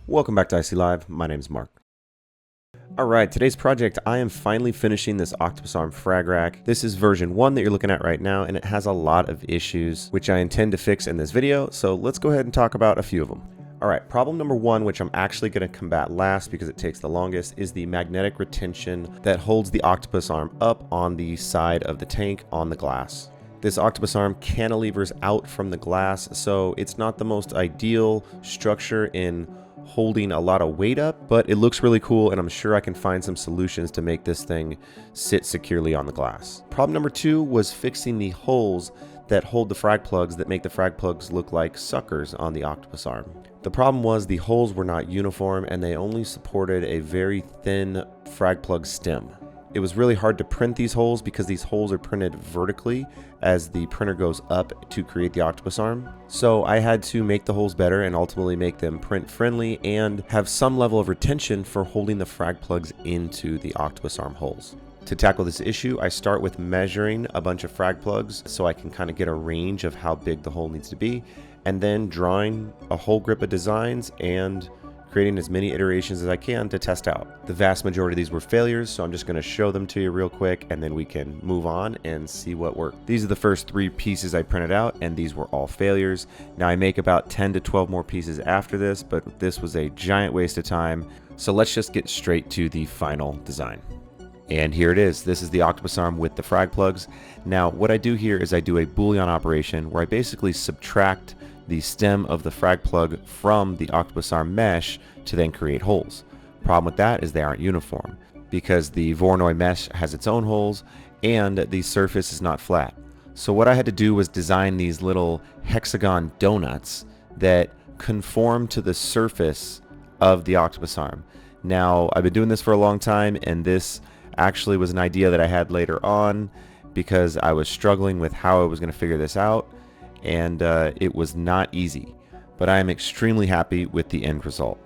Welcome back to Isealive. My name is Mark. Alright, today's project, I am finally finishing this Octopus Arm Frag Rack. This is version 1 that you're looking at right now, and it has a lot of issues, which I intend to fix in this video, so let's go ahead and talk about a few of them. Alright, problem number 1, which I'm actually going to combat last because it takes the longest, is the magnetic retention that holds the octopus arm up on the side of the tank on the glass. This octopus arm cantilevers out from the glass, so it's not the most ideal structure in holding a lot of weight up, but it looks really cool, and I'm sure I can find some solutions to make this thing sit securely on the glass. Problem number 2 was fixing the holes that hold the frag plugs that make the frag plugs look like suckers on the octopus arm. The problem was the holes were not uniform and they only supported a very thin frag plug stem. It was really hard to print these holes because these holes are printed vertically as the printer goes up to create the octopus arm. So I had to make the holes better and ultimately make them print friendly and have some level of retention for holding the frag plugs into the octopus arm holes. To tackle this issue, I start with measuring a bunch of frag plugs so I can kind of get a range of how big the hole needs to be, and then drawing a whole grip of designs and creating as many iterations as I can to test out. The vast majority of these were failures, so I'm just going to show them to you real quick and then we can move on and see what worked. These are the first 3 pieces I printed out, and these were all failures. Now I make about 10 to 12 more pieces after this, but this was a giant waste of time. So let's just get straight to the final design. And here it is. This is the octopus arm with the frag plugs. Now what I do here is I do a Boolean operation where I basically subtract the stem of the frag plug from the octopus arm mesh to then create holes. Problem with that is they aren't uniform because the Voronoi mesh has its own holes and the surface is not flat. So what I had to do was design these little hexagon donuts that conform to the surface of the octopus arm. Now I've been doing this for a long time, and this actually was an idea that I had later on because I was struggling with how I was going to figure this out, and it was not easy, but I am extremely happy with the end result.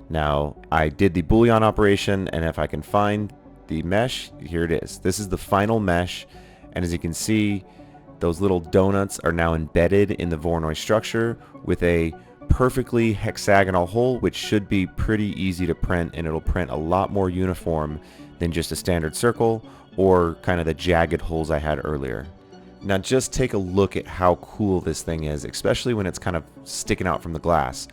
Now I did the Boolean operation, and if I can find the mesh, here it is. This is the final mesh, and as you can see, those little donuts are now embedded in the Voronoi structure with a perfectly hexagonal hole, which should be pretty easy to print, and it'll print a lot more uniform than just a standard circle or kind of the jagged holes I had earlier. Now just take a look at how cool this thing is, especially when it's kind of sticking out from the glass,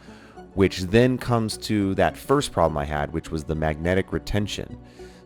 which then comes to that first problem I had, which was the magnetic retention.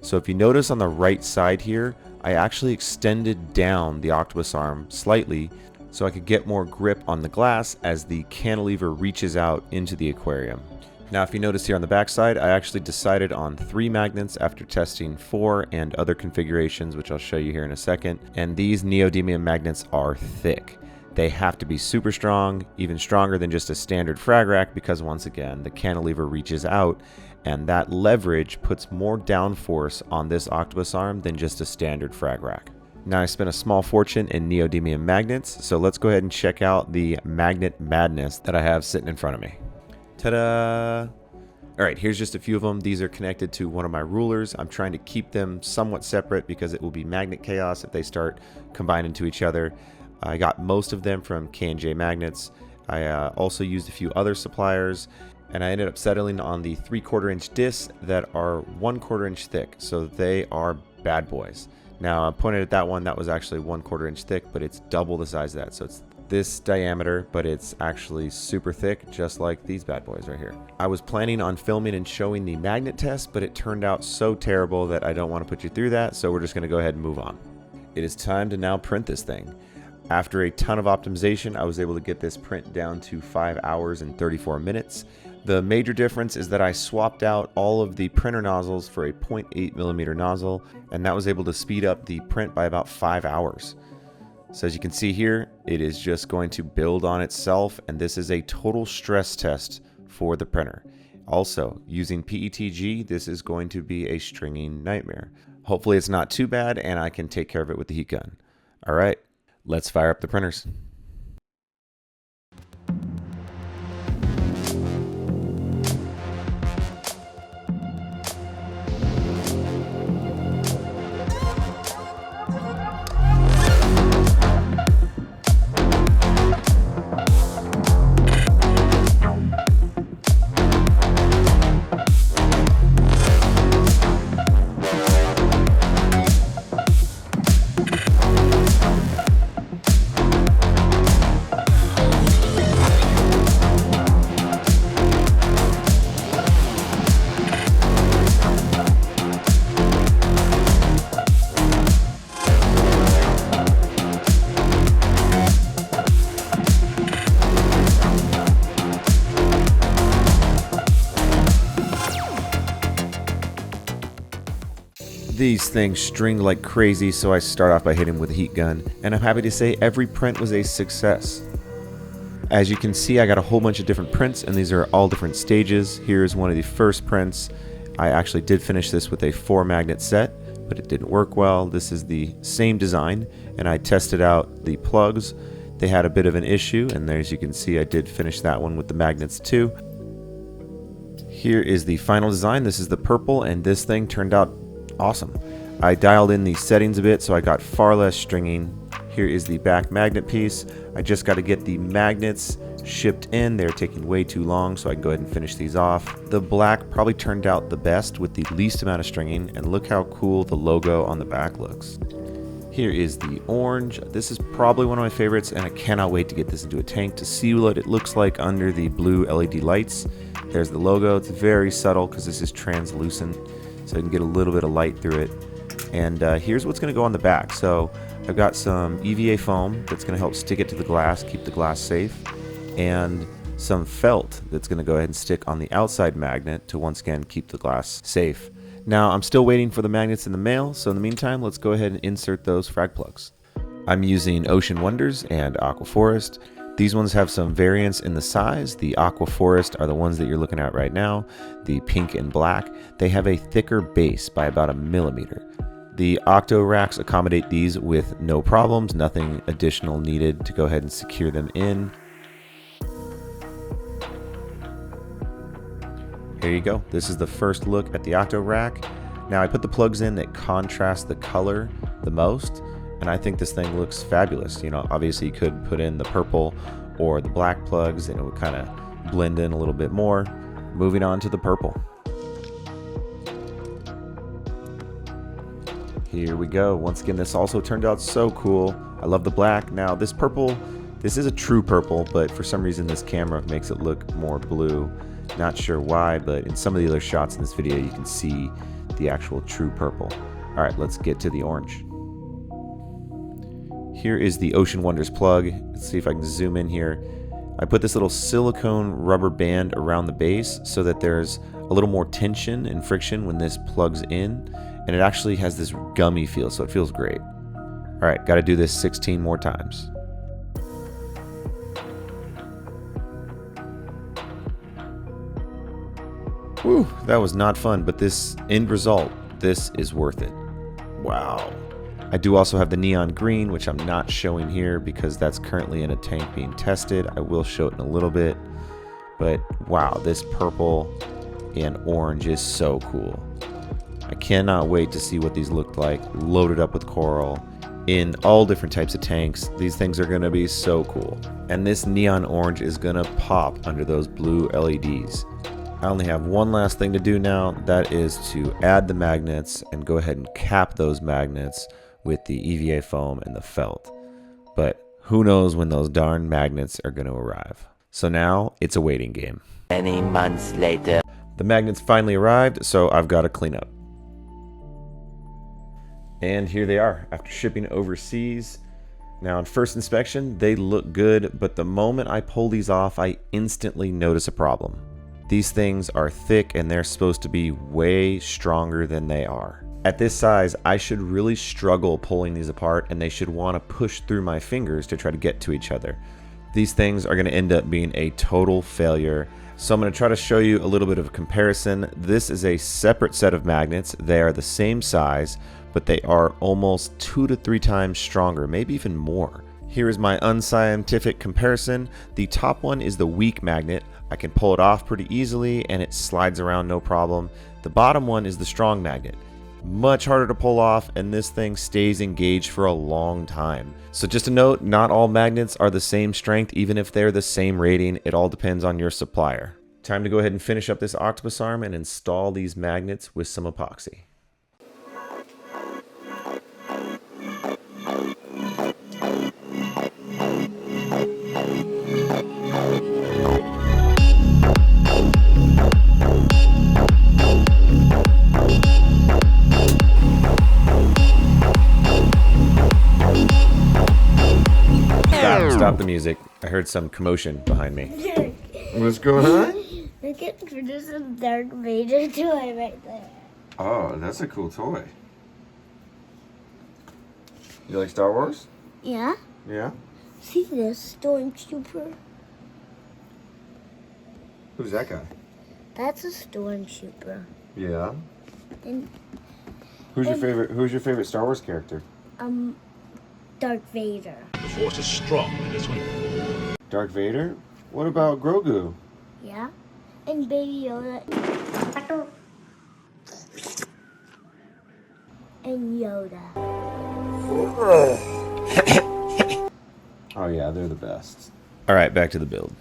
So if you notice on the right side here, I actually extended down the octopus arm slightly so I could get more grip on the glass as the cantilever reaches out into the aquarium. Now if you notice here on the back side, I actually decided on 3 magnets after testing 4 and other configurations, which I'll show you here in a second. And these neodymium magnets are thick. They have to be super strong, even stronger than just a standard frag rack, because once again the cantilever reaches out and that leverage puts more downforce on this octopus arm than just a standard frag rack. Now I spent a small fortune in neodymium magnets, so let's go ahead and check out the magnet madness that I have sitting in front of me. Ta-da! Alright, here's just a few of them. These are connected to one of my rulers. I'm trying to keep them somewhat separate because it will be magnet chaos if they start combining to each other. I got most of them from K&J Magnets. I also used a few other suppliers, and I ended up settling on the 3/4 inch discs that are 1/4 inch thick, so they are bad boys. Now I pointed at that one that was actually 1/4 inch thick, but it's double the size of that, so it's this diameter, but it's actually super thick, just like these bad boys right here. I was planning on filming and showing the magnet test, but it turned out so terrible that I don't want to put you through that, so we're just going to go ahead and move on. It is time to now print this thing. After a ton of optimization, I was able to get this print down to 5 hours and 34 minutes. The major difference is that I swapped out all of the printer nozzles for a 0.8mm nozzle, and that was able to speed up the print by about 5 hours. So as you can see here, it is just going to build on itself, and this is a total stress test for the printer. Also, using PETG, this is going to be a stringing nightmare. Hopefully it's not too bad and I can take care of it with the heat gun. Alright, let's fire up the printers. These things string like crazy, so I start off by hitting them with a heat gun, and I'm happy to say every print was a success. As you can see, I got a whole bunch of different prints, and these are all different stages. Here's one of the first prints. I actually did finish this with a 4-magnet set, but it didn't work well. This is the same design, and I tested out the plugs. They had a bit of an issue, and as you can see, I did finish that one with the magnets too. Here is the final design. This is the purple, and this thing turned out awesome. I dialed in the settings a bit, so I got far less stringing. Here is the back magnet piece. I just got to get the magnets shipped in. They're taking way too long, so I can go ahead and finish these off. The black probably turned out the best with the least amount of stringing, and look how cool the logo on the back looks. Here is the orange. This is probably one of my favorites, and I cannot wait to get this into a tank to see what it looks like under the blue LED lights. There's the logo. It's very subtle because this is translucent, so I can get a little bit of light through it. And here's what's going to go on the back. So I've got some EVA foam that's going to help stick it to the glass, keep the glass safe, and some felt that's going to go ahead and stick on the outside magnet to once again keep the glass safe. Now I'm still waiting for the magnets in the mail, so in the meantime let's go ahead and insert those frag plugs. I'm using Ocean Wonders and Aqua Forest. These ones have some variance in the size. The Aqua Forest are the ones that you're looking at right now, the pink and black. They have a thicker base by about 1 millimeter. The OctoRacks accommodate these with no problems, nothing additional needed to go ahead and secure them in. Here you go. This is the first look at the OctoRack. Now I put the plugs in that contrast the color the most, and I think this thing looks fabulous. You know, obviously you could put in the purple or the black plugs and it would kind of blend in a little bit more. Moving on to the purple. Here we go. Once again, this also turned out so cool. I love the black. Now this purple, this is a true purple, but for some reason this camera makes it look more blue. Not sure why, but in some of the other shots in this video you can see the actual true purple. Alright, let's get to the orange. Here is the Ocean Wonders plug. Let's see if I can zoom in here. I put this little silicone rubber band around the base so that there's a little more tension and friction when this plugs in, and it actually has this gummy feel, so it feels great. Alright, got to do this 16 more times. Whew, that was not fun, but this end result, this is worth it. Wow. I do also have the neon green, which I'm not showing here because that's currently in a tank being tested. I will show it in a little bit. But wow, this purple and orange is so cool. I cannot wait to see what these look like, loaded up with coral, in all different types of tanks. These things are going to be so cool. And this neon orange is going to pop under those blue LEDs. I only have one last thing to do now. That is to add the magnets and go ahead and cap those magnets with the EVA foam and the felt. But who knows when those darn magnets are going to arrive. So now it's a waiting game. Many months later. The magnets finally arrived, so I've got to clean up. And here they are after shipping overseas. Now on first inspection, they look good, but the moment I pull these off, I instantly notice a problem. These things are thick and they're supposed to be way stronger than they are. At this size, I should really struggle pulling these apart and they should want to push through my fingers to try to get to each other. These things are going to end up being a total failure. So I'm going to try to show you a little bit of a comparison. This is a separate set of magnets. They are the same size, but they are almost 2 to 3 times stronger, maybe even more. Here is my unscientific comparison. The top one is the weak magnet. I can pull it off pretty easily and it slides around no problem. The bottom one is the strong magnet. Much harder to pull off, and this thing stays engaged for a long time. So just a note, not all magnets are the same strength, even if they're the same rating. It all depends on your supplier. Time to go ahead and finish up this octopus arm and install these magnets with some epoxy. Stop the music. I heard some commotion behind me. What's going on? Look at there's a dark Vader toy right there. Oh, that's a cool toy. You like Star Wars? Yeah. Yeah? See this stormtrooper? Who's that guy? That's a stormtrooper. Yeah. And Who's your favorite Star Wars character? Darth Vader. The Force is strong in this one. Darth Vader? What about Grogu? Yeah. And Baby Yoda. And Yoda. Oh yeah, they're the best. Alright, back to the build.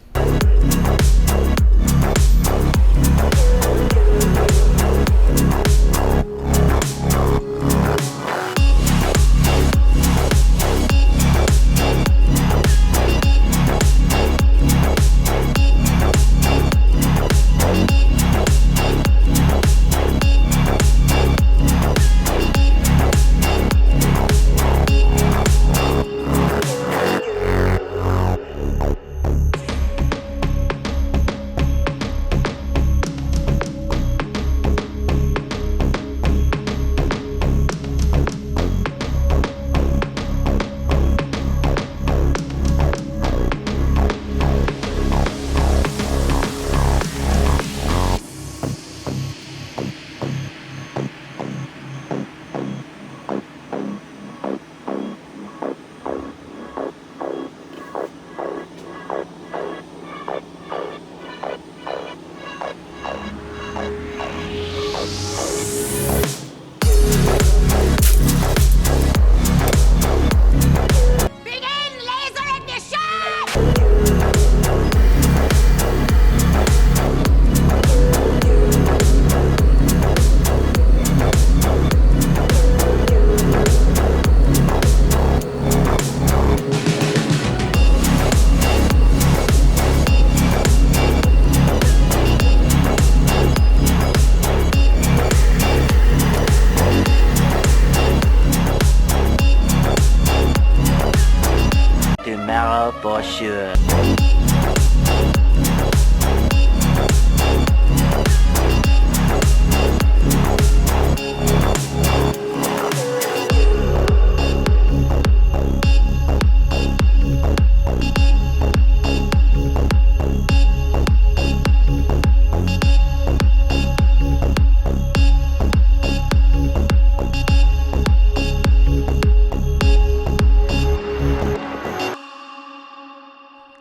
Tomorrow for sure.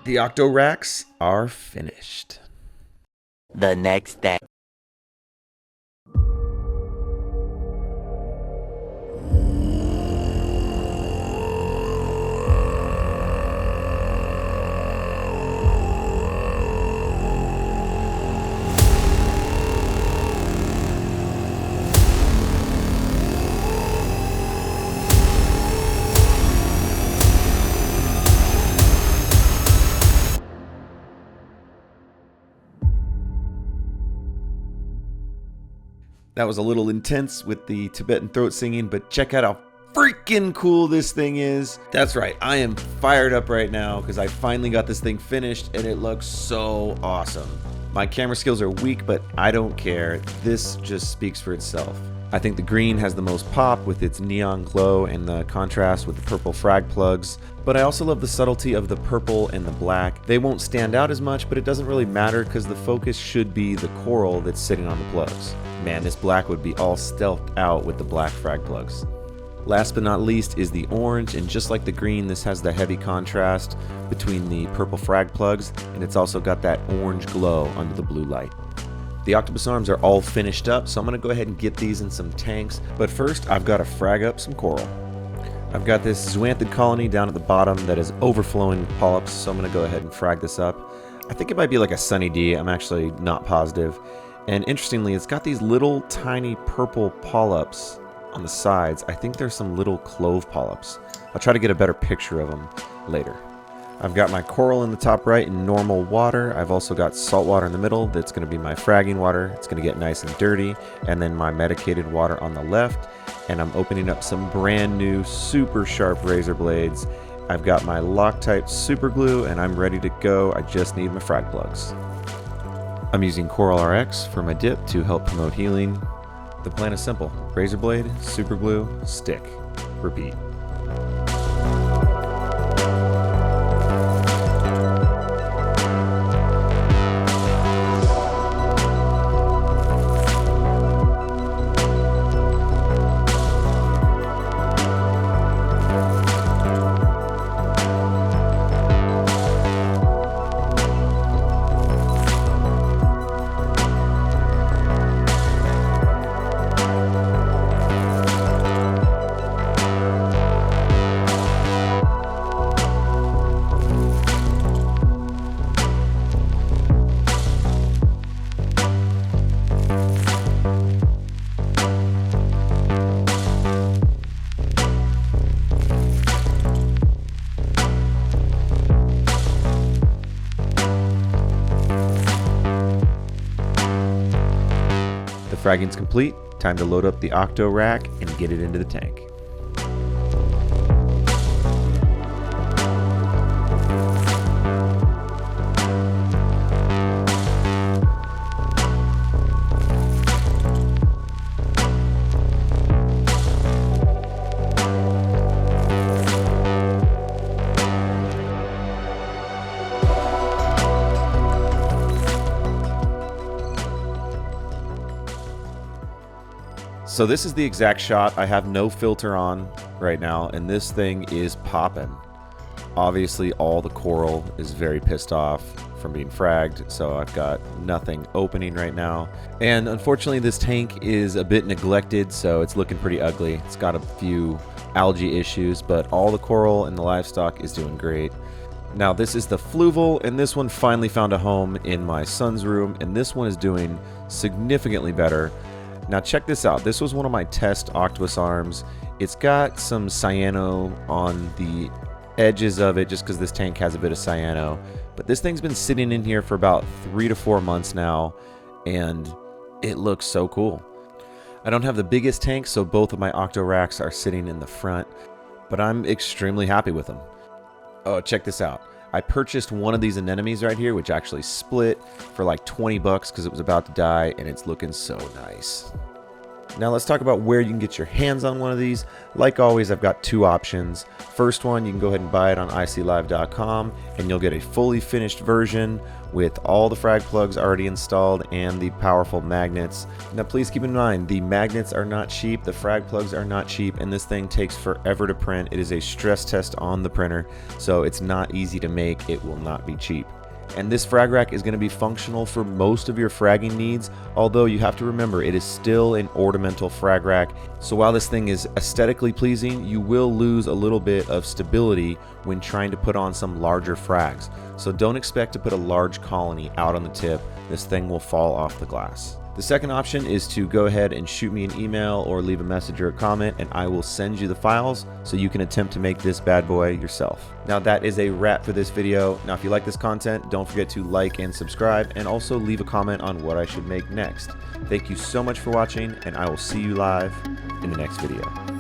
The OctoRacks are finished. The next day. That was a little intense with the Tibetan throat singing, but check out how freaking cool this thing is. That's right, I am fired up right now because I finally got this thing finished and it looks so awesome. My camera skills are weak, but I don't care. This just speaks for itself. I think the green has the most pop with its neon glow and the contrast with the purple frag plugs, but I also love the subtlety of the purple and the black. They won't stand out as much, but it doesn't really matter because the focus should be the coral that's sitting on the plugs. Man, this black would be all stealthed out with the black frag plugs. Last but not least is the orange, and just like the green, this has the heavy contrast between the purple frag plugs, and it's also got that orange glow under the blue light. The octopus arms are all finished up, so I'm going to go ahead and get these in some tanks, but first I've got to frag up some coral. I've got this zoanthid colony down at the bottom that is overflowing with polyps, so I'm going to go ahead and frag this up. I think it might be like a Sunny D, I'm actually not positive. And interestingly, it's got these little tiny purple polyps on the sides. I think there's some little clove polyps. I'll try to get a better picture of them later. I've got my coral in the top right in normal water. I've also got salt water in the middle. That's going to be my fragging water. It's going to get nice and dirty. And then my medicated water on the left. And I'm opening up some brand new super sharp razor blades. I've got my Loctite super glue and I'm ready to go. I just need my frag plugs. I'm using Coral RX for my dip to help promote healing. The plan is simple: razor blade, super glue, stick, repeat. Fragging's complete. Time to load up the OctoRack and get it into the tank. So this is the exact shot. I have no filter on right now, and this thing is popping. Obviously, all the coral is very pissed off from being fragged, so I've got nothing opening right now. And unfortunately, this tank is a bit neglected, so it's looking pretty ugly. It's got a few algae issues, but all the coral and the livestock is doing great. Now this is the fluval, and this one finally found a home in my son's room, and this one is doing significantly better. Now check this out. This was one of my test octopus arms. It's got some cyano on the edges of it just because this tank has a bit of cyano. But this thing's been sitting in here for about 3 to 4 months now, and it looks so cool. I don't have the biggest tank, so both of my OctoRacks are sitting in the front, but I'm extremely happy with them. Oh, check this out. I purchased one of these anemones right here, which actually split for like 20 bucks because it was about to die, and it's looking so nice. Now let's talk about where you can get your hands on one of these. Like always, I've got 2 options. First one, you can go ahead and buy it on Isealive.com, and you'll get a fully finished version with all the frag plugs already installed and the powerful magnets. Now please keep in mind, the magnets are not cheap, the frag plugs are not cheap, and this thing takes forever to print. It is a stress test on the printer, so it's not easy to make. It will not be cheap. And this frag rack is going to be functional for most of your fragging needs, although you have to remember it is still an ornamental frag rack. So while this thing is aesthetically pleasing, you will lose a little bit of stability when trying to put on some larger frags. So don't expect to put a large colony out on the tip. This thing will fall off the glass. The second option is to go ahead and shoot me an email or leave a message or a comment, and I will send you the files so you can attempt to make this bad boy yourself. Now that is a wrap for this video. Now if you like this content, don't forget to like and subscribe, and also leave a comment on what I should make next. Thank you so much for watching, and I will see you live in the next video.